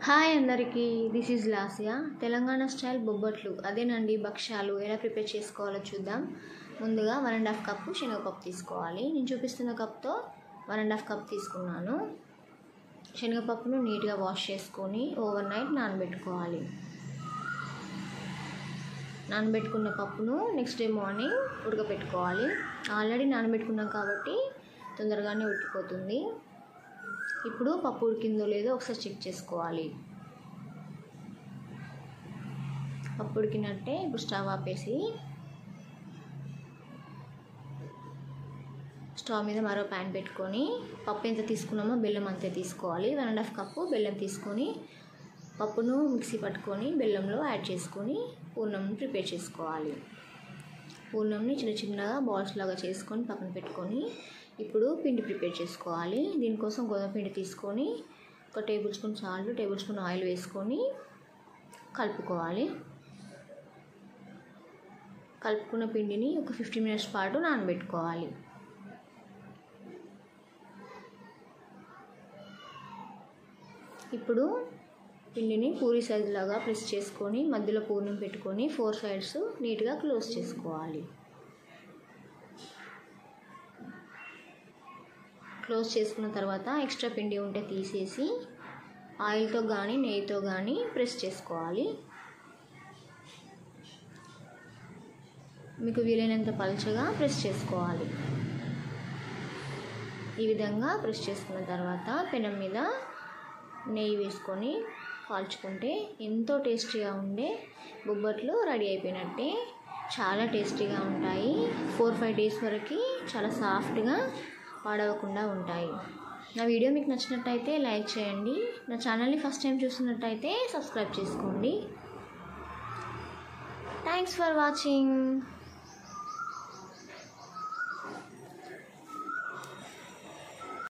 Hi అందరికీ, this is లాసియా. Telangana style బొబ్బట్లు అదేనండి భక్ష్యాలు ఎలా ప్రిపేర్ చేసుకోవాలో చూద్దాం. ముందుగా 1.5 కప్పు శనగపప్పు తీసుకోవాలి. నేను చూపిస్తున్న కప్తో 1.5 కప్ తీసుకున్నాను. శనగపప్పును నీట్గా వాష్ చేసుకొని ఓవర్ నైట్ నానబెట్టుకోవాలి. నానబెట్టుకున్న పప్పును నెక్స్ట్ డే మార్నింగ్ ఉడకపెట్టుకోవాలి. ఆల్రెడీ నానబెట్టుకున్నాం కాబట్టి తొందరగానే ఉడికిపోతుంది. ఇప్పుడు పప్పు ఉడికిందో లేదో ఒకసారి చెక్ చేసుకోవాలి. పప్పు ఉడికినట్టే ఇప్పుడు స్టవ్ ఆపేసి స్టవ్ మీద మరో ప్యాన్ పెట్టుకొని పప్పు ఎంత తీసుకున్నామో బెల్లం అంతే తీసుకోవాలి. 1.5 కప్పు బెల్లం తీసుకొని పప్పును మిక్సీ పట్టుకొని బెల్లంలో యాడ్ చేసుకొని పూర్ణంని ప్రిపేర్ చేసుకోవాలి. పూర్ణంని చిన్న చిన్నగా బాల్స్ లాగా చేసుకొని పక్కన పెట్టుకొని ఇప్పుడు పిండి ప్రిపేర్ చేసుకోవాలి. దీనికోసం గోధుమ పిండి తీసుకొని 1 table spoon salt, table spoon oil వేసుకొని కలుపుకోవాలి. కలుపుకున్న పిండిని ఒక 15 మినిట్స్ పాటు నానబెట్టుకోవాలి. ఇప్పుడు పిండిని పూరి సైజు లాగా ప్రెస్ చేసుకొని మధ్యలో పూర్ణం పెట్టుకొని 4 సైడ్స్ నీట్గా క్లోజ్ చేసుకోవాలి. క్లోజ్ చేసుకున్న తర్వాత ఎక్స్ట్రా పిండి ఉంటే తీసేసి ఆయిల్తో కానీ నెయ్యితో కానీ ప్రెస్ చేసుకోవాలి. మీకు వీలైనంత పలుచగా ప్రెస్ చేసుకోవాలి. ఈ విధంగా ప్రెస్ చేసుకున్న తర్వాత పెనం మీద నెయ్యి వేసుకొని కాల్చుకుంటే ఎంతో టేస్టీగా ఉండే బొబ్బట్లు రెడీ అయిపోయినట్టే. చాలా టేస్టీగా ఉంటాయి. 4-5 డేస్ వరకు చాలా సాఫ్ట్గా పాడవకుండా ఉంటాయి. నా వీడియో మీకు నచ్చినట్టయితే లైక్ చేయండి. నా ఛానల్ని ఫస్ట్ టైం చూస్తున్నట్టయితే సబ్స్క్రైబ్ చేసుకోండి. Thanks for watching.